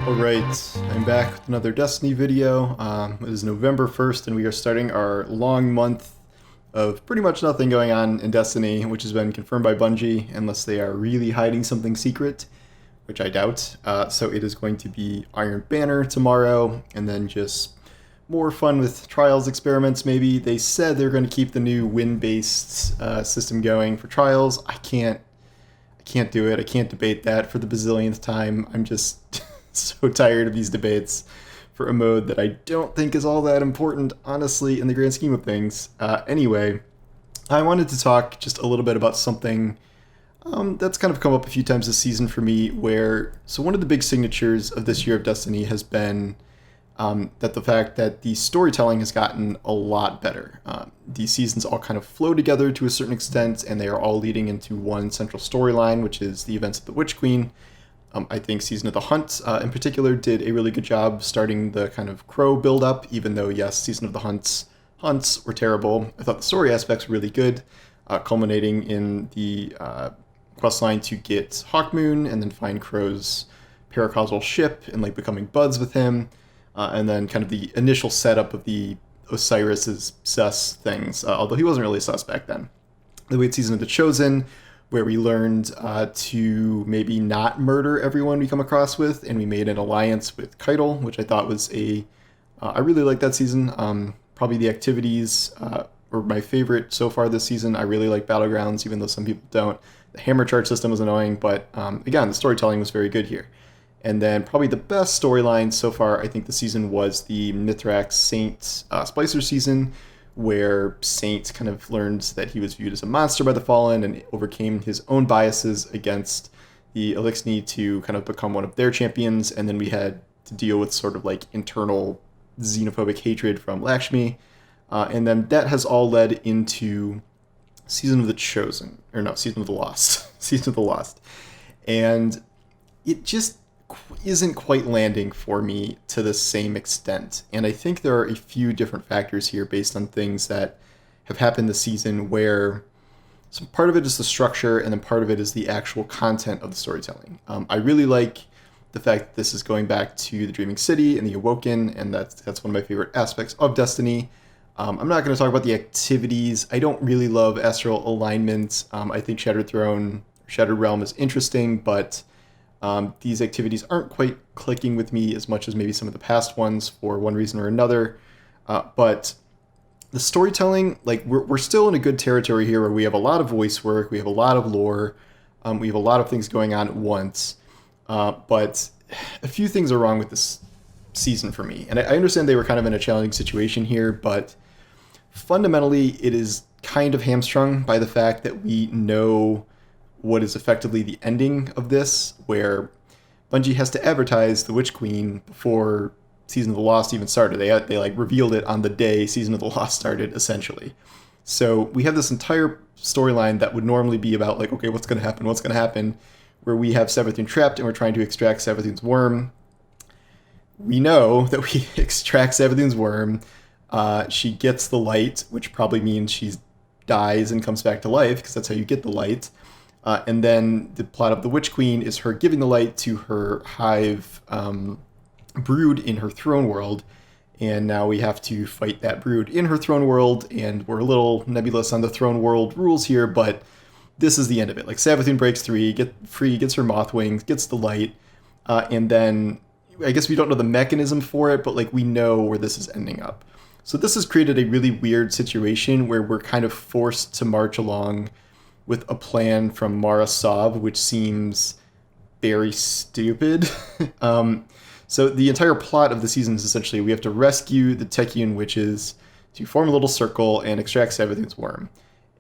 Alright, I'm back with another Destiny video. It is November 1st and we are starting our long month of pretty much nothing going on in Destiny, which has been confirmed by Bungie, unless they are really hiding something secret, which I doubt. So it is going to be Iron Banner tomorrow, and then just more fun with Trials experiments maybe. They said they're going to keep the new win-based system going for Trials. I can't do it. I can't debate that for the bazillionth time. I'm just so tired of these debates for a mode that I don't think is all that important, honestly, in the grand scheme of things. Anyway, I wanted to talk just a little bit about something that's kind of come up a few times this season for me, so one of the big signatures of this year of Destiny has been that the fact that the storytelling has gotten a lot better. These seasons all kind of flow together to a certain extent, and they are all leading into one central storyline, which is the events of the Witch Queen. I think Season of the Hunt, in particular, did a really good job starting the kind of Crow build-up, even though, yes, Season of the hunts were terrible. I thought the story aspects were really good, culminating in the questline to get Hawkmoon and then find Crow's paracausal ship and like becoming buds with him. And then kind of the initial setup of the Osiris's sus things, although he wasn't really a sus back then. The late season of The Chosen, where we learned to maybe not murder everyone we come across with, and we made an alliance with Keitel, which I thought was I really liked that season. Probably the activities were my favorite so far this season. I really like Battlegrounds, even though some people don't. The hammer charge system was annoying, but again, the storytelling was very good here. And then probably the best storyline so far, I think, the season was the Mithrax Saint Splicer season, where Saint kind of learned that he was viewed as a monster by the Fallen and overcame his own biases against the Elixni to kind of become one of their champions. And then we had to deal with sort of like internal xenophobic hatred from Lakshmi. And then that has all led into Season of the Chosen, or no, Season of the Lost. Season of the Lost. And it just isn't quite landing for me to the same extent. And I think there are a few different factors here based on things that have happened this season where some part of it is the structure and then part of it is the actual content of the storytelling. I really like the fact that this is going back to the Dreaming City and the Awoken, and that's one of my favorite aspects of Destiny. I'm not going to talk about the activities. I don't really love Astral Alignment. I think Shattered Realm is interesting, but these activities aren't quite clicking with me as much as maybe some of the past ones for one reason or another. But the storytelling, like we're still in a good territory here where we have a lot of voice work, we have a lot of lore, we have a lot of things going on at once. But a few things are wrong with this season for me. And I understand they were kind of in a challenging situation here, but fundamentally it is kind of hamstrung by the fact that we know what is effectively the ending of this, where Bungie has to advertise the Witch Queen before Season of the Lost even started. They like revealed it on the day Season of the Lost started, essentially. So we have this entire storyline that would normally be about like, okay, what's going to happen, where we have Savathun trapped and we're trying to extract Savathun's worm. We know that we extract Savathun's worm. She gets the light, which probably means she dies and comes back to life, because that's how you get the light. And then the plot of the Witch Queen is her giving the light to her hive brood in her throne world. And now we have to fight that brood in her throne world. And we're a little nebulous on the throne world rules here, but this is the end of it. Like Savathun breaks free, gets her moth wings, gets the light. And then I guess we don't know the mechanism for it, but like we know where this is ending up. So this has created a really weird situation where we're kind of forced to march along with a plan from Mara Sov, which seems very stupid. So the entire plot of the season is essentially we have to rescue the Techeuan witches to form a little circle and extract Savathun's worm.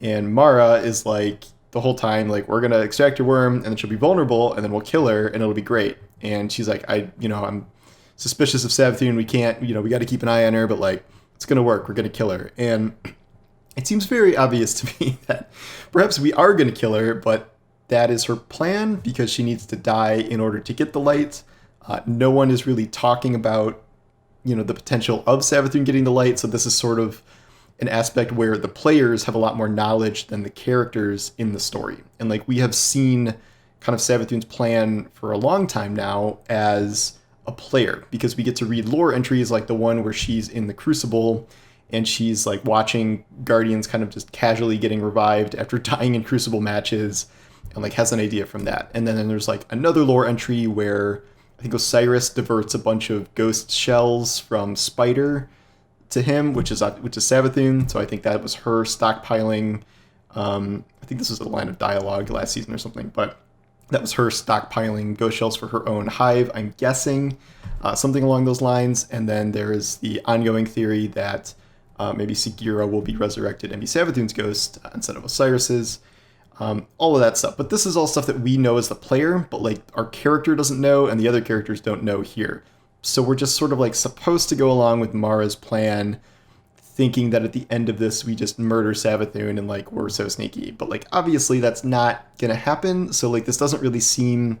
And Mara is like, the whole time, like, we're going to extract your worm, and then she'll be vulnerable, and then we'll kill her, and it'll be great. And she's like, I'm suspicious of Savathun, we can't, we got to keep an eye on her, but, like, it's going to work, we're going to kill her. And it seems very obvious to me that perhaps we are going to kill her, but that is her plan because she needs to die in order to get the light. No one is really talking about, the potential of Savathun getting the light, so this is sort of an aspect where the players have a lot more knowledge than the characters in the story. And like we have seen kind of Savathun's plan for a long time now as a player, because we get to read lore entries like the one where she's in the Crucible and she's like watching Guardians kind of just casually getting revived after dying in Crucible matches, and like has an idea from that. And then there's like another lore entry where I think Osiris diverts a bunch of ghost shells from Spider to him, which is Savathun. So I think that was her stockpiling. I think this was a line of dialogue last season or something, but that was her stockpiling ghost shells for her own hive, I'm guessing, something along those lines. And then there is the ongoing theory that maybe Segura will be resurrected and be Savathun's ghost instead of Osiris's. All of that stuff. But this is all stuff that we know as the player, but like our character doesn't know and the other characters don't know here. So we're just sort of like supposed to go along with Mara's plan, thinking that at the end of this we just murder Savathun and like we're so sneaky. But like obviously that's not gonna happen. So like this doesn't really seem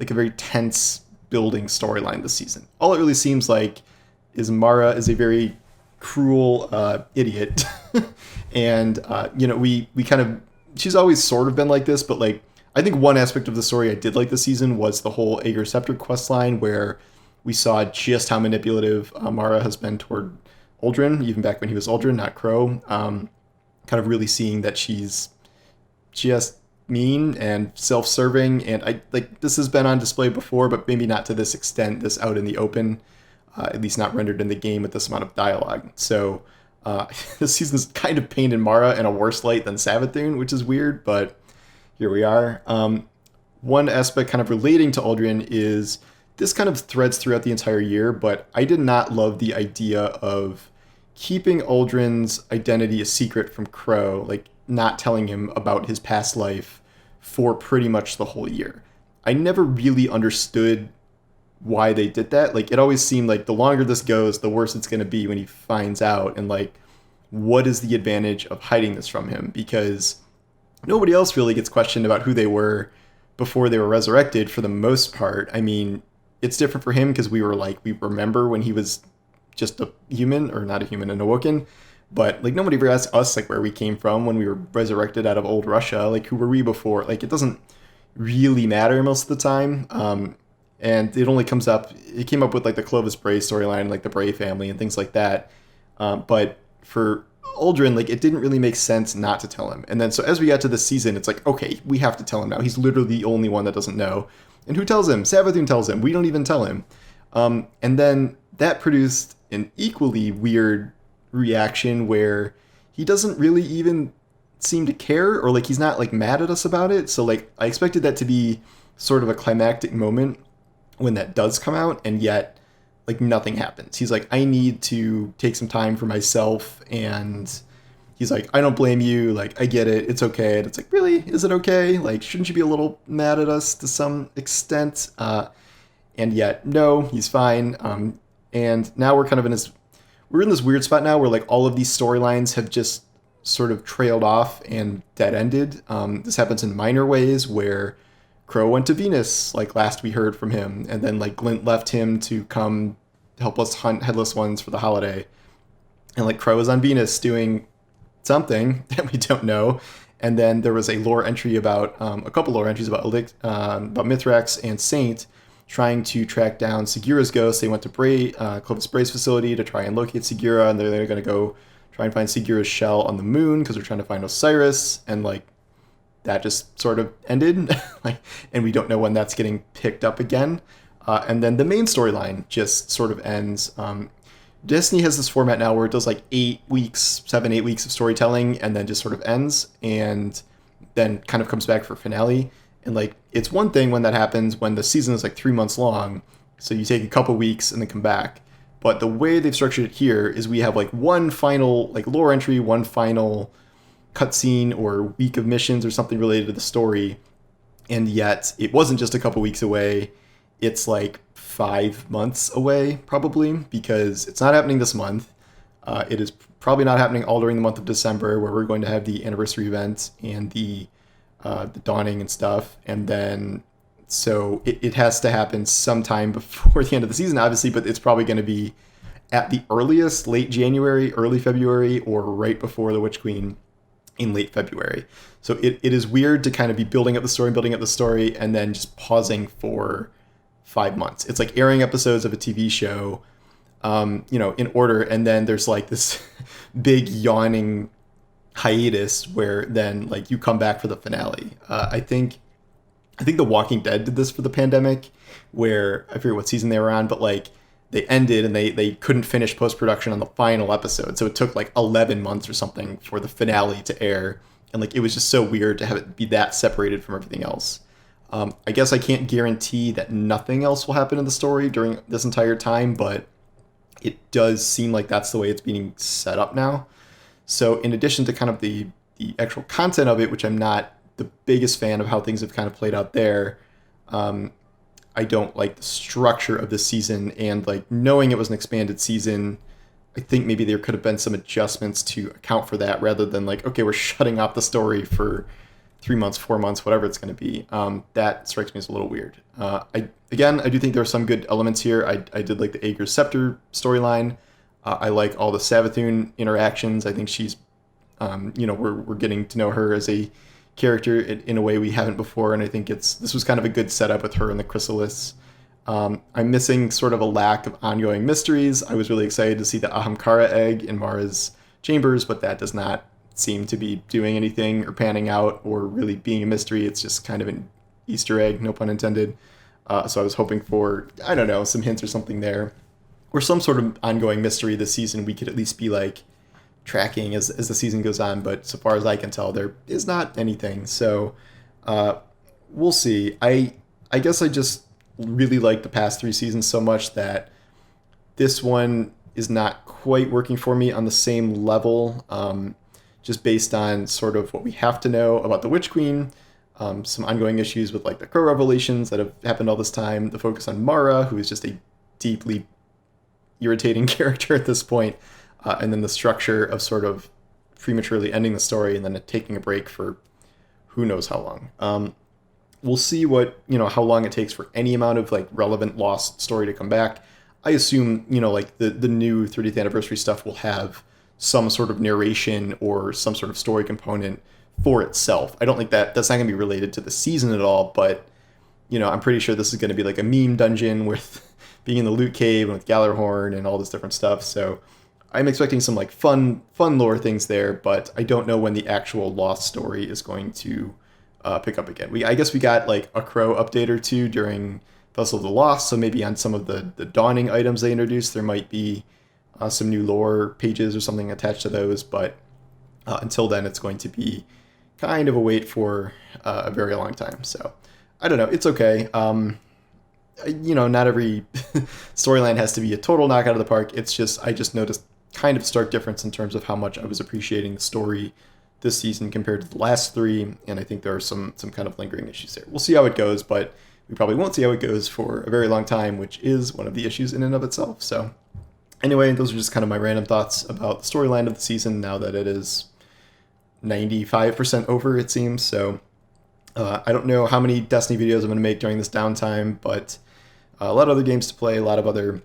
like a very tense building storyline this season. All it really seems like is Mara is a very cruel idiot. And we kind of, she's always sort of been like this, but like I think one aspect of the story I did like this season was the whole Aegir Scepter quest line, where we saw just how manipulative Mara has been toward Uldren, even back when he was Uldren, not Crow. Kind of really seeing that she's just mean and self-serving, and I like this has been on display before, but maybe not to this extent, this out in the open, at least not rendered in the game with this amount of dialogue. So this season's kind of painted Mara in a worse light than Savathun, which is weird, but here we are. One aspect kind of relating to Uldren is this kind of threads throughout the entire year, but I did not love the idea of keeping Uldren's identity a secret from Crow, like not telling him about his past life for pretty much the whole year. I never really understood why they did that. Like it always seemed like the longer this goes, the worse it's going to be when he finds out, and like what is the advantage of hiding this from him? Because nobody else really gets questioned about who they were before they were resurrected for the most part. I mean, it's different for him because we remember when he was just a human, or not a human, an Awoken. But like nobody ever asked us like where we came from when we were resurrected out of old Russia. Like who were we before? Like it doesn't really matter most of the time. And it only comes up, it came up with like the Clovis Bray storyline, like the Bray family and things like that. But for Uldren, like it didn't really make sense not to tell him. And then so as we got to this season, it's like, okay, we have to tell him now. He's literally the only one that doesn't know. And who tells him? Savathun tells him. We don't even tell him. And then that produced an equally weird reaction where he doesn't really even seem to care, or like he's not like mad at us about it. So like I expected that to be sort of a climactic moment when that does come out, and yet like nothing happens. He's like, I need to take some time for myself, and he's like, I don't blame you, like I get it, it's okay. And it's like, really, is it okay? Like shouldn't you be a little mad at us to some extent? And yet no, he's fine. And now we're kind of we're in this weird spot now where like all of these storylines have just sort of trailed off and dead ended. This happens in minor ways where Crow went to Venus, like last we heard from him, and then like Glint left him to come help us hunt Headless Ones for the holiday. And like Crow is on Venus doing something that we don't know. And then there was a lore entry about, a couple lore entries about Mithrax and Saint trying to track down Segura's ghost. They went to Clovis Bray's facility to try and locate Segura, and they're going to go try and find Segura's shell on the moon because they're trying to find Osiris, and like that just sort of ended, like, and we don't know when that's getting picked up again. And then the main storyline just sort of ends. Destiny has this format now where it does like 8 weeks, 7-8 weeks of storytelling, and then just sort of ends, and then kind of comes back for finale. And like it's one thing when that happens when the season is like 3 months long, so you take a couple weeks and then come back. But the way they've structured it here is we have like one final like lore entry, one final cutscene or week of missions or something related to the story, and yet it wasn't just a couple weeks away. It's like 5 months away probably, because it's not happening this month. It is probably not happening all during the month of December, where we're going to have the anniversary event and the dawning and stuff, and then so it has to happen sometime before the end of the season, obviously, but it's probably going to be at the earliest late January, early February, or right before the Witch Queen in late February. So it is weird to kind of be building up the story, and then just pausing for 5 months. It's like airing episodes of a TV show, in order, and then there's like this big yawning hiatus where then like you come back for the finale. I think The Walking Dead did this for the pandemic, where I forget what season they were on, but like they ended and they couldn't finish post-production on the final episode. So it took like 11 months or something for the finale to air. And like it was just so weird to have it be that separated from everything else. I guess I can't guarantee that nothing else will happen in the story during this entire time, but it does seem like that's the way it's being set up now. So in addition to kind of the actual content of it, which I'm not the biggest fan of how things have kind of played out there, I don't like the structure of the season, and like knowing it was an expanded season, I think maybe there could have been some adjustments to account for that rather than like, okay, we're shutting off the story for 3 months, 4 months, whatever it's going to be. That strikes me as a little weird. I do think there are some good elements here. I did like the Ager's Scepter storyline. I like all the Savathun interactions. I think she's, we're getting to know her as a character in a way we haven't before, and I think this was kind of a good setup with her and the Chrysalis. I'm missing sort of a lack of ongoing mysteries. I was really excited to see the Ahamkara egg in Mara's chambers, but that does not seem to be doing anything or panning out or really being a mystery. It's just kind of an Easter egg, no pun intended. So I was hoping for, I don't know, some hints or something there, or some sort of ongoing mystery this season we could at least be like tracking as the season goes on. But so far as I can tell, there is not anything. So we'll see. I guess I just really like the past 3 seasons so much that this one is not quite working for me on the same level, just based on sort of what we have to know about the Witch Queen, some ongoing issues with like the Crow revelations that have happened all this time, the focus on Mara, who is just a deeply irritating character at this point, and then the structure of sort of prematurely ending the story and then taking a break for who knows how long. We'll see how long it takes for any amount of like relevant lost story to come back. I assume, like the new 30th anniversary stuff will have some sort of narration or some sort of story component for itself. I don't think that's not going to be related to the season at all, but, I'm pretty sure this is going to be like a meme dungeon with being in the loot cave and with Gallarhorn and all this different stuff. So I'm expecting some like fun lore things there, but I don't know when the actual lost story is going to pick up again. I guess we got like a Crow update or two during Vessel of the Lost, so maybe on some of the dawning items they introduced, there might be some new lore pages or something attached to those, but until then, it's going to be kind of a wait for a very long time. So I don't know. It's okay. Not every storyline has to be a total knockout of the park. It's just, I just noticed kind of stark difference in terms of how much I was appreciating the story this season compared to the last 3, and I think there are some kind of lingering issues there. We'll see how it goes, but we probably won't see how it goes for a very long time, which is one of the issues in and of itself. So anyway, those are just kind of my random thoughts about the storyline of the season now that it is 95% over, it seems. So I don't know how many Destiny videos I'm going to make during this downtime, but a lot of other games to play, a lot of other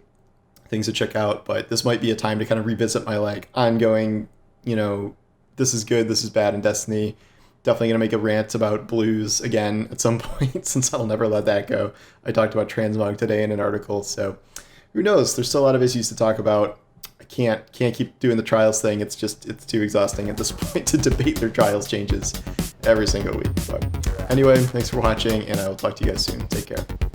things to check out, but this might be a time to kind of revisit my like ongoing, this is good, this is bad in Destiny. Definitely going to make a rant about blues again at some point, since I'll never let that go. I talked about transmog today in an article, so who knows? There's still a lot of issues to talk about. I can't keep doing the trials thing. It's too exhausting at this point to debate their trials changes every single week. But anyway, thanks for watching, and I will talk to you guys soon. Take care.